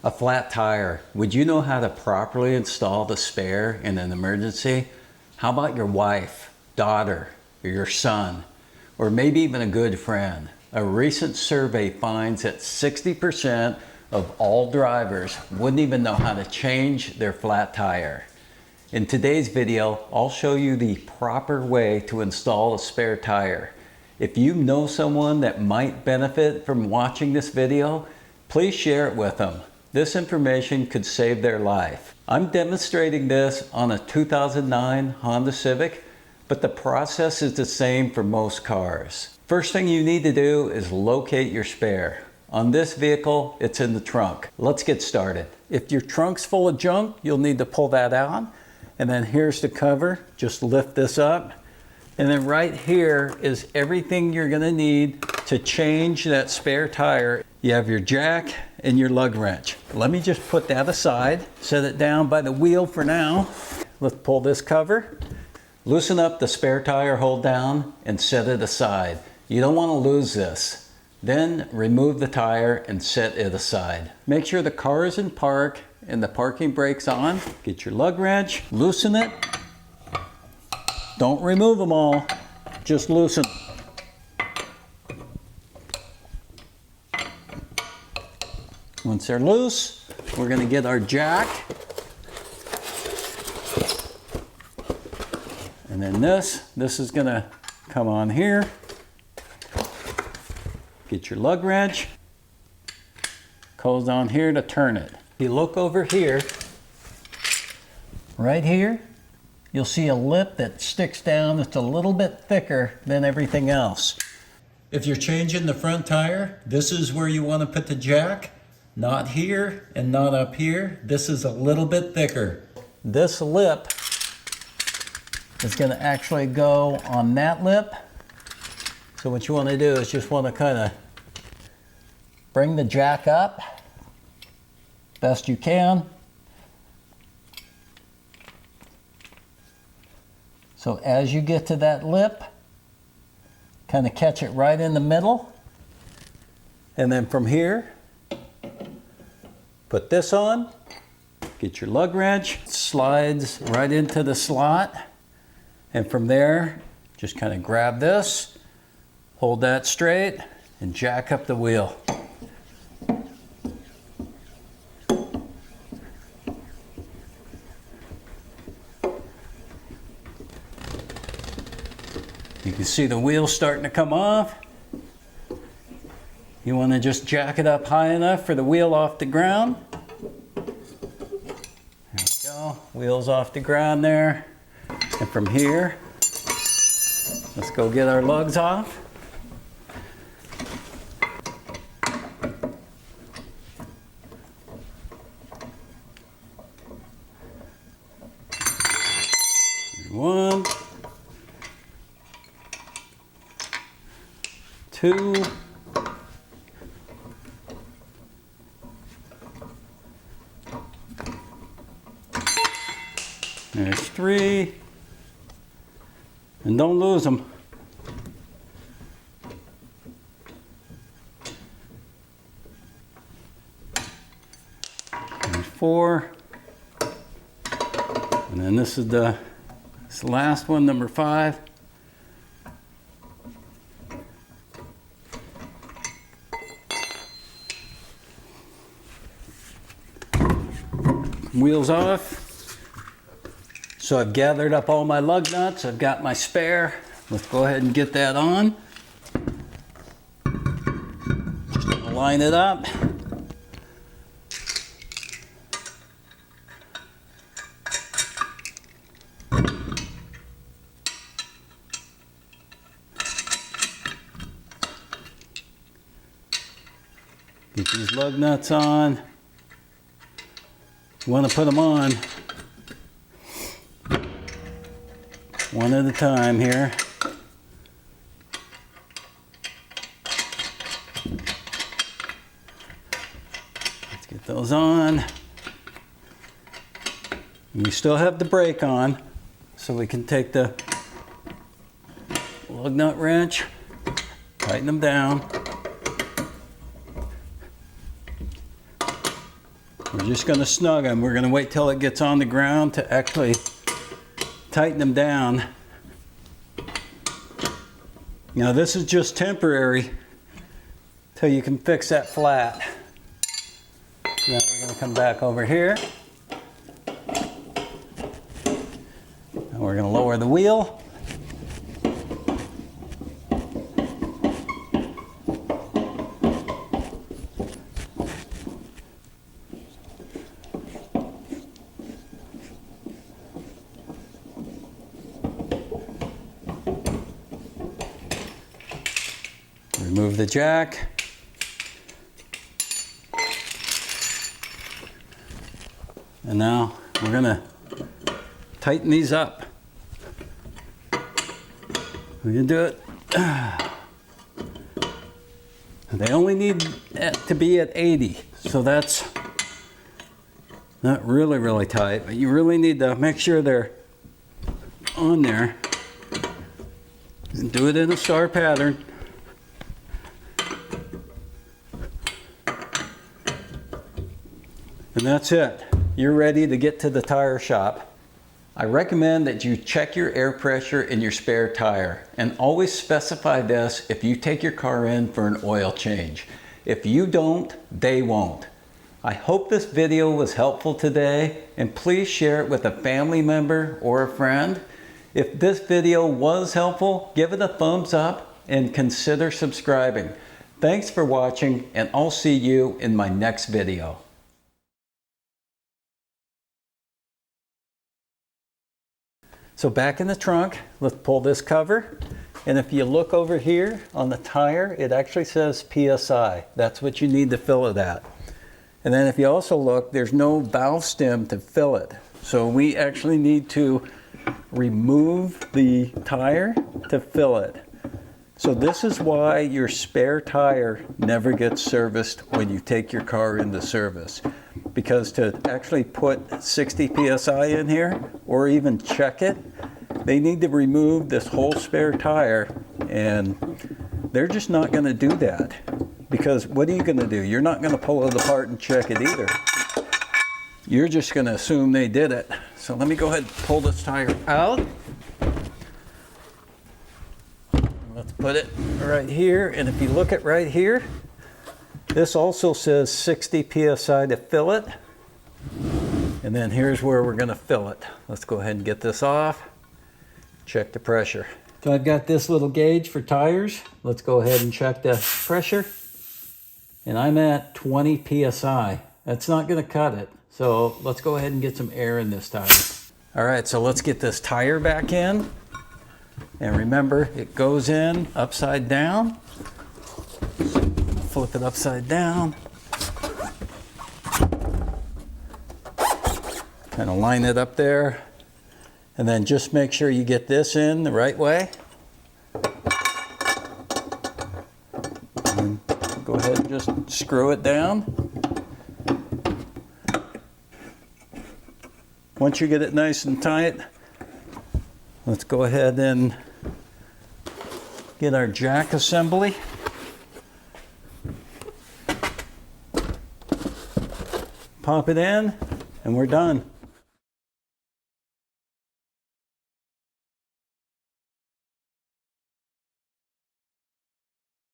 A flat tire. Would you know how to properly install the spare in an emergency? How about your wife, daughter, or your son, or maybe even a good friend? A recent survey finds that 60% of all drivers wouldn't even know how to change their flat tire. In today's video, I'll show you the proper way to install a spare tire. If you know someone that might benefit from watching this video, please share it with them. This information could save their life. I'm demonstrating this on a 2009 Honda Civic, but the process is the same for most cars. First thing you need to do is locate your spare. On this vehicle, it's in the trunk. Let's get started. If your trunk's full of junk, you'll need to pull that out. And then here's the cover. Just lift this up. And then right here is everything you're gonna need to change that spare tire. You have your jack and your lug wrench. Let me just put that aside, set it down by the wheel for now. Let's pull this cover, loosen up the spare tire, hold down, and set it aside. You don't want to lose this. Then remove the tire and set it aside. Make sure the car is in park and the parking brake's on. Get your lug wrench, loosen it. Don't remove them all, just loosen. Once they're loose, we're going to get our jack. And then this is going to come on here. Get your lug wrench. Goes on here to turn it. If you look over here, right here, you'll see a lip that sticks down that's a little bit thicker than everything else. If you're changing the front tire, this is where you want to put the jack. Not here and not up here. This is a little bit thicker. This lip is going to actually go on that lip. So what you want to do is just want to kind of bring the jack up best you can. So as you get to that lip, kind of catch it right in the middle. And then from here, put this on, get your lug wrench, slides right into the slot. And from there, just kind of grab this, hold that straight, and jack up the wheel. You can see the wheel starting to come off. You want to just jack it up high enough for the wheel off the ground. There we go, wheel's off the ground there. And from here, let's go get our lugs off. One, two, there's three, and don't lose them. There's four, and then this is the last one, number 5. Wheels off. So I've gathered up all my lug nuts. I've got my spare. Let's go ahead and get that on. Just line it up. Get these lug nuts on. You want to put them on one at a time here. Let's get those on. And we still have the brake on, so we can take the lug nut wrench, tighten them down. We're just going to snug them. We're going to wait till it gets on the ground to actually tighten them down. Now this is just temporary till you can fix that flat. Now we're going to come back over here. And we're going to lower the wheel. Remove the jack. And now we're going to tighten these up. We're going to do it. They only need to be at 80, so that's not really, really tight, but you really need to make sure they're on there. And do it in a star pattern. And that's it. You're ready to get to the tire shop. I recommend that you check your air pressure in your spare tire, and always specify this if you take your car in for an oil change. If you don't, they won't. I hope this video was helpful today, and please share it with a family member or a friend. If this video was helpful, give it a thumbs up and consider subscribing. Thanks for watching, and I'll see you in my next video. So back in the trunk, let's pull this cover. And if you look over here on the tire, it actually says PSI. That's what you need to fill it at. And then if you also look, there's no valve stem to fill it. So we actually need to remove the tire to fill it. So this is why your spare tire never gets serviced when you take your car into service. Because to actually put 60 PSI in here, or even check it, they need to remove this whole spare tire, and they're just not going to do that. Because what are you going to do? You're not going to pull it apart and check it either. You're just going to assume they did it. So let me go ahead and pull this tire out. Let's put it right here, and if you look at right here, this also says 60 PSI to fill it. And then here's where we're going to fill it. Let's go ahead and get this off. Check the pressure. So I've got this little gauge for tires. Let's go ahead and check the pressure. And I'm at 20 PSI. That's not going to cut it. So let's go ahead and get some air in this tire. All right, so let's get this tire back in. And remember, it goes in upside down. Flip it upside down. Kind of line it up there. And then just make sure you get this in the right way. And go ahead and just screw it down. Once you get it nice and tight, let's go ahead and get our jack assembly. Pop it in, and we're done.